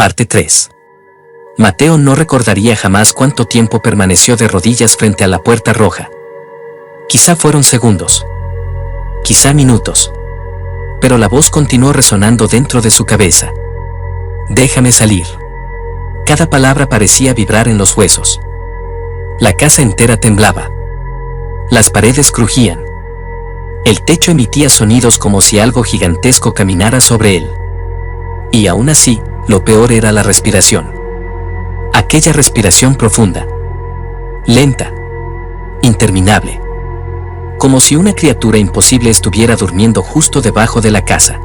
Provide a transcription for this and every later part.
Parte 3. Mateo no recordaría jamás cuánto tiempo permaneció de rodillas frente a la puerta roja. Quizá fueron segundos. Quizá minutos. Pero la voz continuó resonando dentro de su cabeza. Déjame salir. Cada palabra parecía vibrar en los huesos. La casa entera temblaba. Las paredes crujían. El techo emitía sonidos como si algo gigantesco caminara sobre él. Y aún así, lo peor era la respiración. Aquella respiración profunda. Lenta. Interminable. Como si una criatura imposible estuviera durmiendo justo debajo de la casa.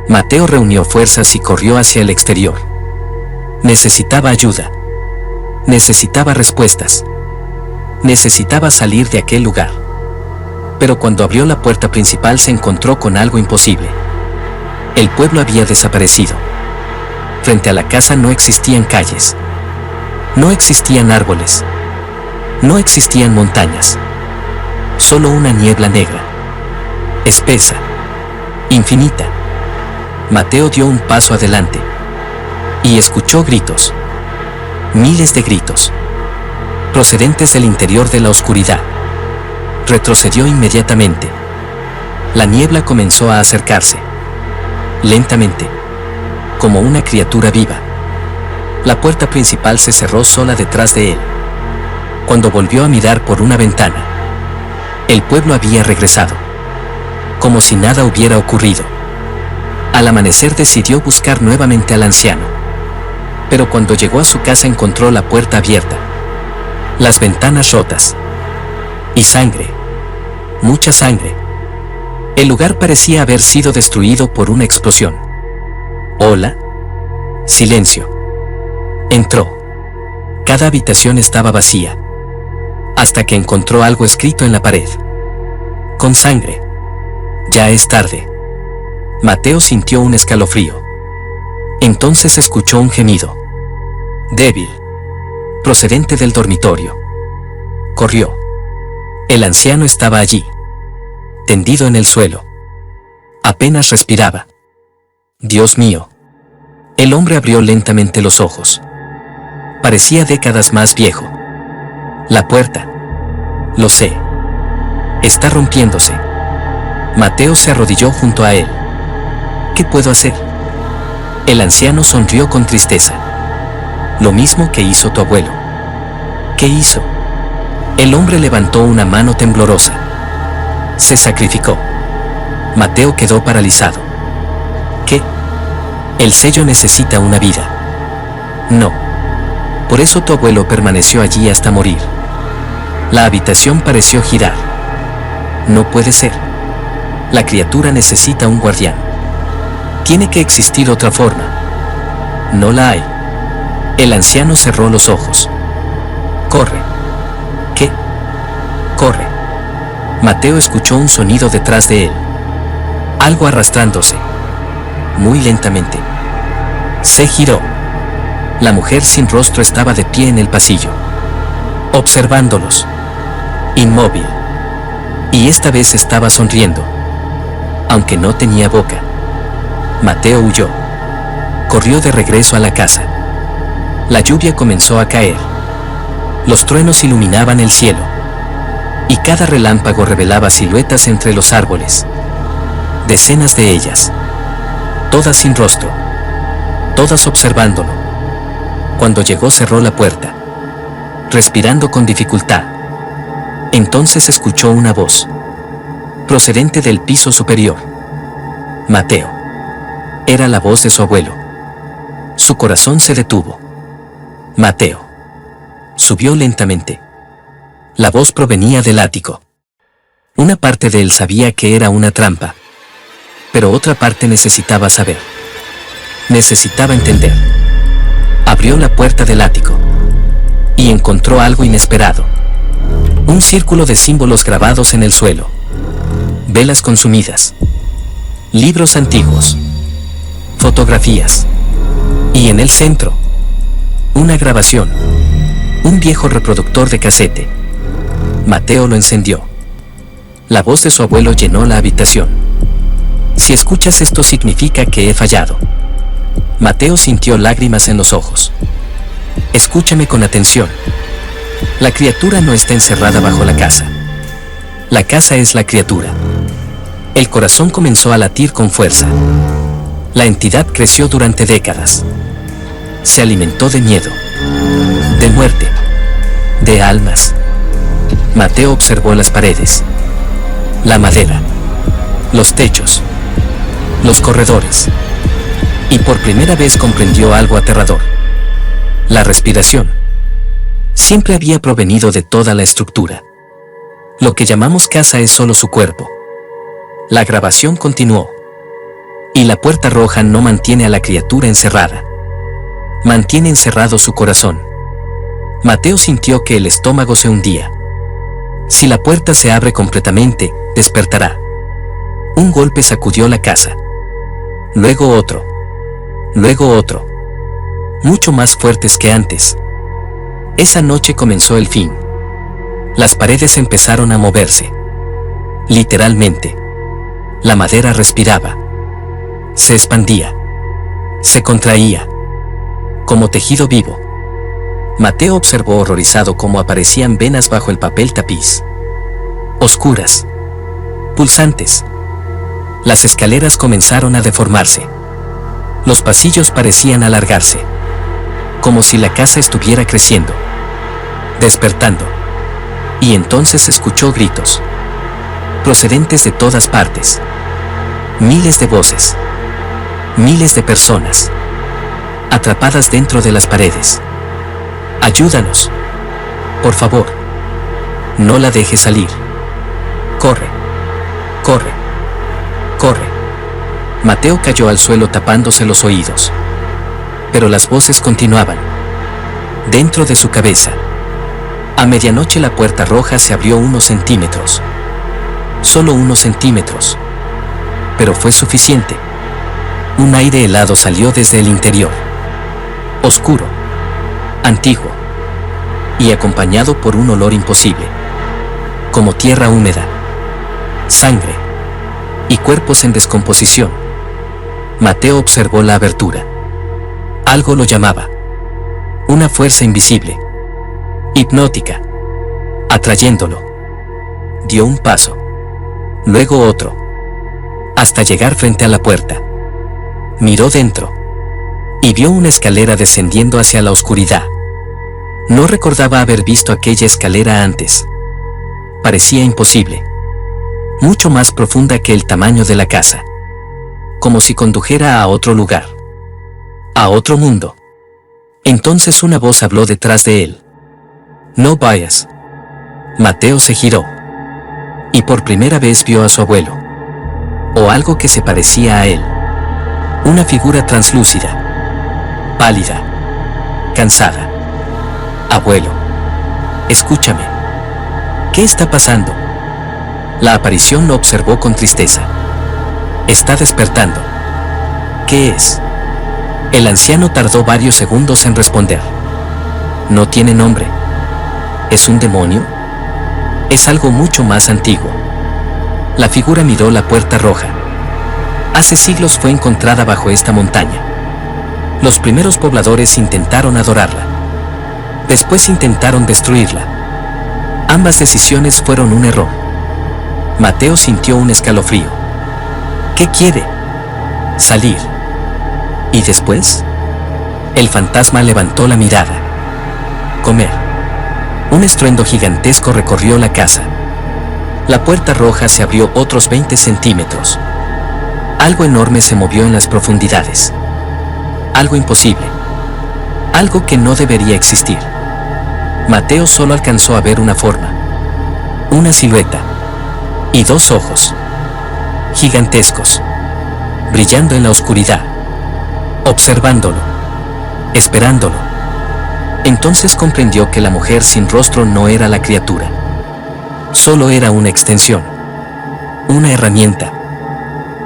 Mateo reunió fuerzas y corrió hacia el exterior. Necesitaba ayuda. Necesitaba respuestas. Necesitaba salir de aquel lugar. Pero cuando abrió la puerta principal se encontró con algo imposible. El pueblo había desaparecido. Frente a la casa no existían calles. No existían árboles. No existían montañas. Solo una niebla negra. Espesa. Infinita. Mateo dio un paso adelante. Y escuchó gritos. Miles de gritos. Procedentes del interior de la oscuridad. Retrocedió inmediatamente. La niebla comenzó a acercarse. Lentamente. Como una criatura viva. La puerta principal se cerró sola detrás de él. Cuando volvió a mirar por una ventana, el pueblo había regresado. Como si nada hubiera ocurrido. Al amanecer decidió buscar nuevamente al anciano. Pero cuando llegó a su casa encontró la puerta abierta. Las ventanas rotas. Y sangre. Mucha sangre. El lugar parecía haber sido destruido por una explosión. Hola. Silencio. Entró. Cada habitación estaba vacía. Hasta que encontró algo escrito en la pared. Con sangre. Ya es tarde. Mateo sintió un escalofrío. Entonces escuchó un gemido. Débil. Procedente del dormitorio. Corrió. El anciano estaba allí. Tendido en el suelo. Apenas respiraba. Dios mío. El hombre abrió lentamente los ojos. Parecía décadas más viejo. La puerta. Lo sé. Está rompiéndose. Mateo se arrodilló junto a él. ¿Qué puedo hacer? El anciano sonrió con tristeza. Lo mismo que hizo tu abuelo. ¿Qué hizo? El hombre levantó una mano temblorosa. Se sacrificó. Mateo quedó paralizado. ¿Qué? El sello necesita una vida. No. Por eso tu abuelo permaneció allí hasta morir. La habitación pareció girar. No puede ser. La criatura necesita un guardián. Tiene que existir otra forma. No la hay. El anciano cerró los ojos. Corre. ¿Qué? Corre. Mateo escuchó un sonido detrás de él. Algo arrastrándose. Muy lentamente. Se giró. La mujer sin rostro estaba de pie en el pasillo. Observándolos. Inmóvil. Y esta vez estaba sonriendo. Aunque no tenía boca. Mateo huyó. Corrió de regreso a la casa. La lluvia comenzó a caer. Los truenos iluminaban el cielo. Y cada relámpago revelaba siluetas entre los árboles. Decenas de ellas. Todas sin rostro. Todas observándolo. Cuando llegó cerró la puerta. Respirando con dificultad. Entonces escuchó una voz. Procedente del piso superior. Mateo. Era la voz de su abuelo. Su corazón se detuvo. Mateo. Subió lentamente. La voz provenía del ático. Una parte de él sabía que era una trampa. Pero otra parte necesitaba saber. Necesitaba entender. Abrió la puerta del ático. Y encontró algo inesperado. Un círculo de símbolos grabados en el suelo. Velas consumidas. Libros antiguos. Fotografías. Y en el centro, una grabación. Un viejo reproductor de casete. Mateo lo encendió. La voz de su abuelo llenó la habitación. Si escuchas esto significa que he fallado. Mateo sintió lágrimas en los ojos. Escúchame con atención. La criatura no está encerrada bajo la casa. La casa es la criatura. El corazón comenzó a latir con fuerza. La entidad creció durante décadas. Se alimentó de miedo, de muerte, de almas. Mateo observó las paredes, la madera, los techos, los corredores. Y por primera vez comprendió algo aterrador. La respiración siempre había provenido de toda la estructura. Lo que llamamos casa es solo su cuerpo. La grabación continuó. Y la puerta roja no mantiene a la criatura encerrada. Mantiene encerrado su corazón. Mateo sintió que el estómago se hundía. Si la puerta se abre completamente, despertará. Un golpe sacudió la casa. Luego otro. Luego otro. Mucho más fuertes que antes. Esa noche comenzó el fin. Las paredes empezaron a moverse. Literalmente. La madera respiraba. Se expandía. Se contraía. Como tejido vivo. Mateo observó horrorizado cómo aparecían venas bajo el papel tapiz. Oscuras. Pulsantes. Las escaleras comenzaron a deformarse. Los pasillos parecían alargarse. Como si la casa estuviera creciendo. Despertando. Y entonces escuchó gritos. Procedentes de todas partes. Miles de voces. Miles de personas. Atrapadas dentro de las paredes. Ayúdanos. Por favor. No la dejes salir. Corre. Corre. Corre. Mateo cayó al suelo tapándose los oídos. Pero las voces continuaban. Dentro de su cabeza. A medianoche la puerta roja se abrió unos centímetros. Solo unos centímetros. Pero fue suficiente. Un aire helado salió desde el interior. Oscuro. Antiguo. Y acompañado por un olor imposible. Como tierra húmeda. Sangre. Y cuerpos en descomposición. Mateo observó la abertura. Algo lo llamaba. Una fuerza invisible. Hipnótica. Atrayéndolo. Dio un paso. Luego otro. Hasta llegar frente a la puerta. Miró dentro. Y vio una escalera descendiendo hacia la oscuridad. No recordaba haber visto aquella escalera antes. Parecía imposible. Mucho más profunda que el tamaño de la casa. Como si condujera a otro lugar. A otro mundo. Entonces una voz habló detrás de él. No vayas. Mateo se giró. Y por primera vez vio a su abuelo. O algo que se parecía a él. Una figura translúcida. Pálida. Cansada. Abuelo. Escúchame. ¿Qué está pasando? La aparición lo observó con tristeza. Está despertando. ¿Qué es? El anciano tardó varios segundos en responder. No tiene nombre. ¿Es un demonio? Es algo mucho más antiguo. La figura miró la puerta roja. Hace siglos fue encontrada bajo esta montaña. Los primeros pobladores intentaron adorarla. Después intentaron destruirla. Ambas decisiones fueron un error. Mateo sintió un escalofrío. ¿Qué quiere? Salir. ¿Y después? El fantasma levantó la mirada. Comer. Un estruendo gigantesco recorrió la casa. La puerta roja se abrió otros 20 centímetros. Algo enorme se movió en las profundidades. Algo imposible. Algo que no debería existir. Mateo solo alcanzó a ver una forma. Una silueta. Y dos ojos. Gigantescos. Brillando en la oscuridad. Observándolo. Esperándolo. Entonces comprendió que la mujer sin rostro no era la criatura. Solo era una extensión. Una herramienta.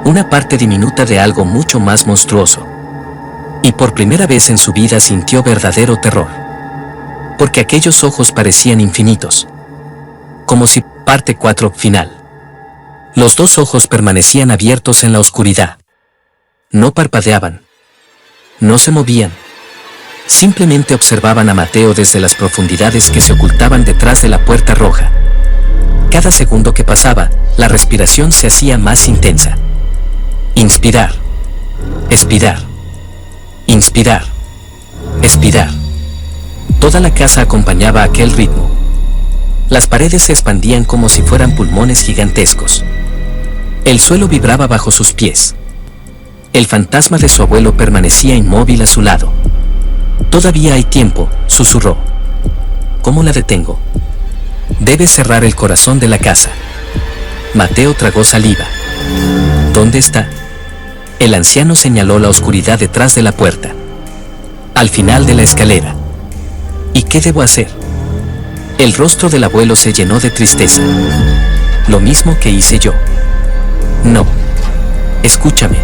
Una parte diminuta de algo mucho más monstruoso. Y por primera vez en su vida sintió verdadero terror. Porque aquellos ojos parecían infinitos. Como si parte 4 final. Los dos ojos permanecían abiertos en la oscuridad. No parpadeaban. No se movían. Simplemente observaban a Mateo desde las profundidades que se ocultaban detrás de la puerta roja. Cada segundo que pasaba, la respiración se hacía más intensa. Inspirar. Expirar. Inspirar. Expirar. Toda la casa acompañaba aquel ritmo. Las paredes se expandían como si fueran pulmones gigantescos. El suelo vibraba bajo sus pies. El fantasma de su abuelo permanecía inmóvil a su lado. «Todavía hay tiempo», susurró. «¿Cómo la detengo?» «Debes cerrar el corazón de la casa». Mateo tragó saliva. «¿Dónde está?» El anciano señaló la oscuridad detrás de la puerta. «Al final de la escalera». «¿Y qué debo hacer?» El rostro del abuelo se llenó de tristeza. «Lo mismo que hice yo». «No. Escúchame.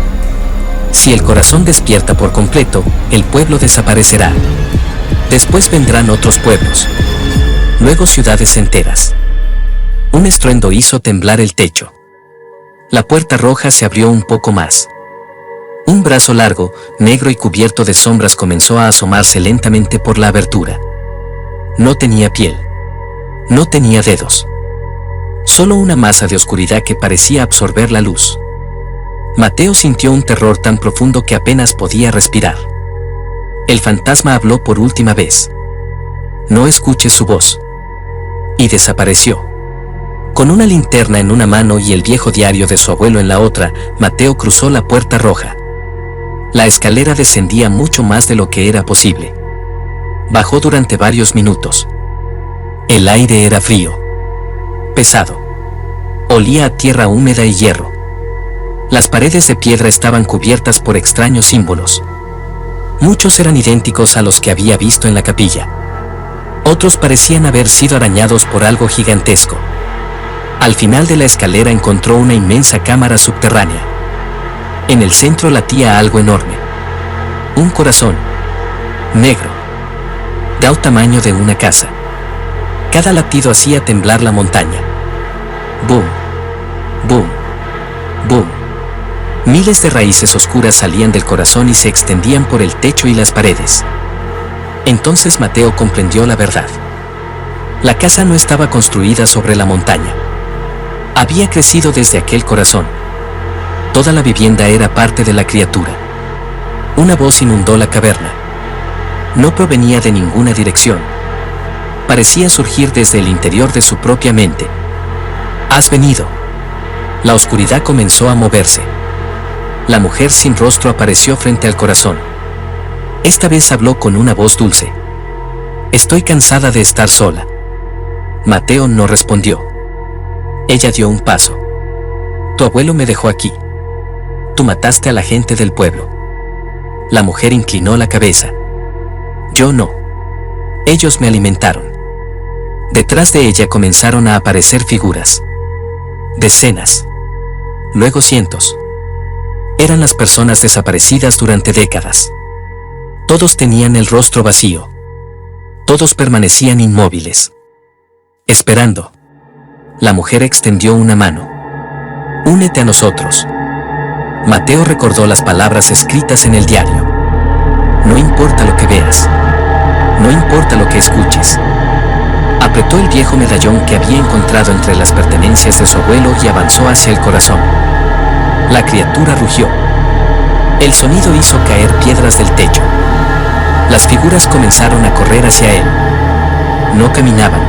Si el corazón despierta por completo, el pueblo desaparecerá. Después vendrán otros pueblos. Luego ciudades enteras». Un estruendo hizo temblar el techo. La puerta roja se abrió un poco más. Un brazo largo, negro y cubierto de sombras comenzó a asomarse lentamente por la abertura. No tenía piel. No tenía dedos. Solo una masa de oscuridad que parecía absorber la luz. Mateo sintió un terror tan profundo que apenas podía respirar. El fantasma habló por última vez. «No escuches su voz». Y desapareció. Con una linterna en una mano y el viejo diario de su abuelo en la otra, Mateo cruzó la puerta roja. La escalera descendía mucho más de lo que era posible. Bajó durante varios minutos. El aire era frío. Pesado. Olía a tierra húmeda y hierro. Las paredes de piedra estaban cubiertas por extraños símbolos. Muchos eran idénticos a los que había visto en la capilla. Otros parecían haber sido arañados por algo gigantesco. Al final de la escalera encontró una inmensa cámara subterránea. En el centro latía algo enorme. Un corazón. Negro. Del tamaño de una casa. Cada latido hacía temblar la montaña. Boom. Boom. Boom. Miles de raíces oscuras salían del corazón y se extendían por el techo y las paredes. Entonces Mateo comprendió la verdad. La casa no estaba construida sobre la montaña. Había crecido desde aquel corazón. Toda la vivienda era parte de la criatura. Una voz inundó la caverna. No provenía de ninguna dirección. Parecía surgir desde el interior de su propia mente. «Has venido». La oscuridad comenzó a moverse. La mujer sin rostro apareció frente al corazón. Esta vez habló con una voz dulce. «Estoy cansada de estar sola». Mateo no respondió. Ella dio un paso. «Tu abuelo me dejó aquí. Tú mataste a la gente del pueblo». La mujer inclinó la cabeza. «Yo no. Ellos me alimentaron». Detrás de ella comenzaron a aparecer figuras. Decenas. Luego cientos. Eran las personas desaparecidas durante décadas. Todos tenían el rostro vacío. Todos permanecían inmóviles. Esperando. La mujer extendió una mano. «Únete a nosotros». Mateo recordó las palabras escritas en el diario. «No importa lo que veas. No importa lo que escuches». Apretó el viejo medallón que había encontrado entre las pertenencias de su abuelo y avanzó hacia el corazón. La criatura rugió. El sonido hizo caer piedras del techo. Las figuras comenzaron a correr hacia él. No caminaban.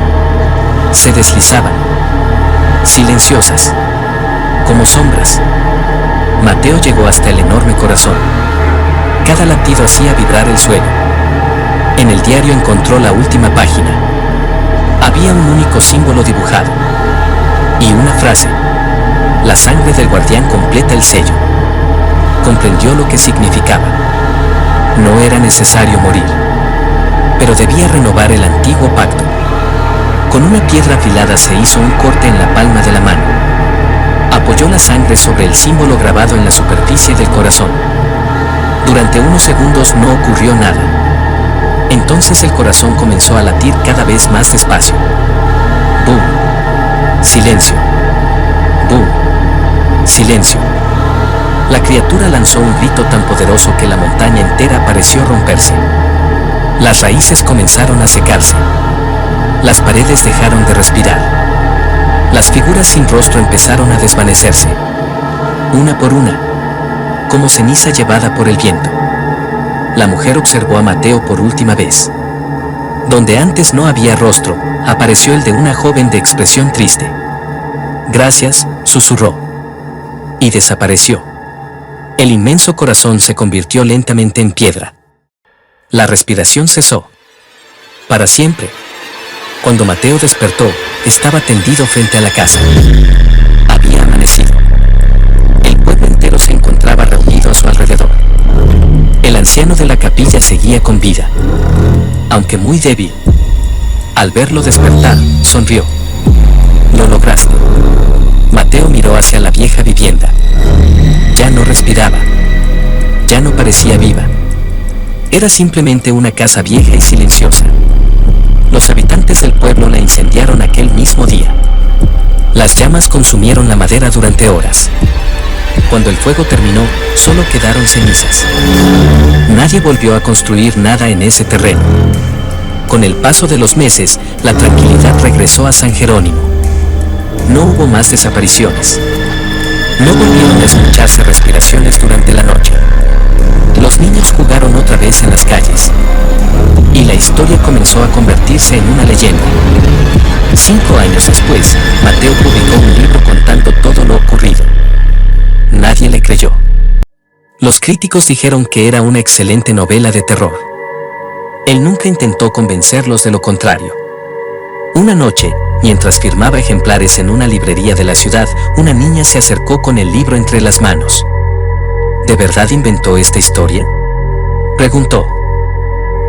Se deslizaban. Silenciosas. Como sombras. Mateo llegó hasta el enorme corazón. Cada latido hacía vibrar el suelo. En el diario encontró la última página. Había un único símbolo dibujado. Y una frase. «La sangre del guardián completa el sello». Comprendió lo que significaba. No era necesario morir. Pero debía renovar el antiguo pacto. Con una piedra afilada se hizo un corte en la palma de la mano. Apoyó la sangre sobre el símbolo grabado en la superficie del corazón. Durante unos segundos no ocurrió nada. Entonces el corazón comenzó a latir cada vez más despacio. ¡Bum! Silencio. ¡Bum! Silencio. La criatura lanzó un grito tan poderoso que la montaña entera pareció romperse. Las raíces comenzaron a secarse. Las paredes dejaron de respirar. Las figuras sin rostro empezaron a desvanecerse. Una por una, como ceniza llevada por el viento. La mujer observó a Mateo por última vez. Donde antes no había rostro, apareció el de una joven de expresión triste. «Gracias», susurró. Y desapareció. El inmenso corazón se convirtió lentamente en piedra. La respiración cesó. Para siempre. Cuando Mateo despertó, estaba tendido frente a la casa. Había amanecido. El pueblo entero se encontraba reunido a su alrededor. El anciano de la capilla seguía con vida, aunque muy débil. Al verlo despertar, sonrió. «Lo lograste». Mateo miró hacia la vieja vivienda. Ya no respiraba. Ya no parecía viva. Era simplemente una casa vieja y silenciosa. Los habitantes del pueblo la incendiaron aquel mismo día. Las llamas consumieron la madera durante horas. Cuando el fuego terminó, solo quedaron cenizas. Nadie volvió a construir nada en ese terreno. Con el paso de los meses, la tranquilidad regresó a San Jerónimo. No hubo más desapariciones. No volvieron a escucharse respiraciones durante la noche. Los niños jugaron otra vez en las calles. Y la historia comenzó a convertirse en una leyenda. 5 años después, Mateo publicó un libro contando todo lo ocurrido. Nadie le creyó. Los críticos dijeron que era una excelente novela de terror. Él nunca intentó convencerlos de lo contrario. Una noche, mientras firmaba ejemplares en una librería de la ciudad, una niña se acercó con el libro entre las manos. ¿De verdad inventó esta historia?, preguntó.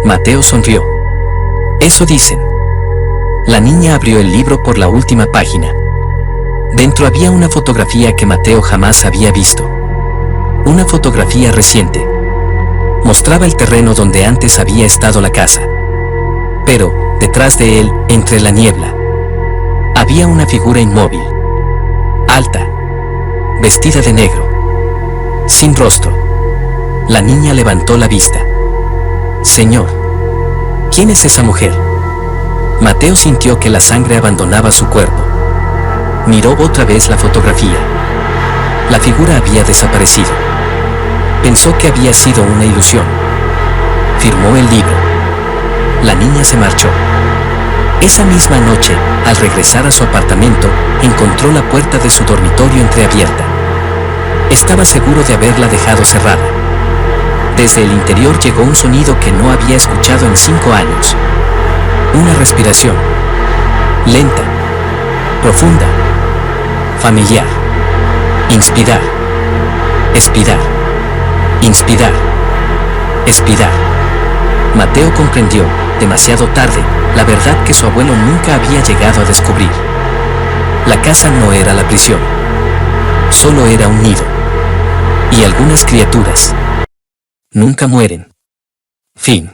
Mateo sonrió. Eso dicen. La niña abrió el libro por la última página. Dentro había una fotografía que Mateo jamás había visto. Una fotografía reciente. Mostraba el terreno donde antes había estado la casa. Pero, detrás de él, entre la niebla, había una figura inmóvil. Alta. Vestida de negro. Sin rostro. La niña levantó la vista. Señor, ¿quién es esa mujer? Mateo sintió que la sangre abandonaba su cuerpo. Miró otra vez la fotografía. La figura había desaparecido. Pensó que había sido una ilusión. Firmó el libro. La niña se marchó. Esa misma noche, al regresar a su apartamento, encontró la puerta de su dormitorio entreabierta. Estaba seguro de haberla dejado cerrada. Desde el interior llegó un sonido que no había escuchado en 5 años. Una respiración. Lenta. Profunda. Familiar. Inspirar. Expirar. Inspirar. Expirar. Mateo comprendió, demasiado tarde, la verdad que su abuelo nunca había llegado a descubrir. La casa no era la prisión. Solo era un nido. Y algunas criaturas nunca mueren. Fin.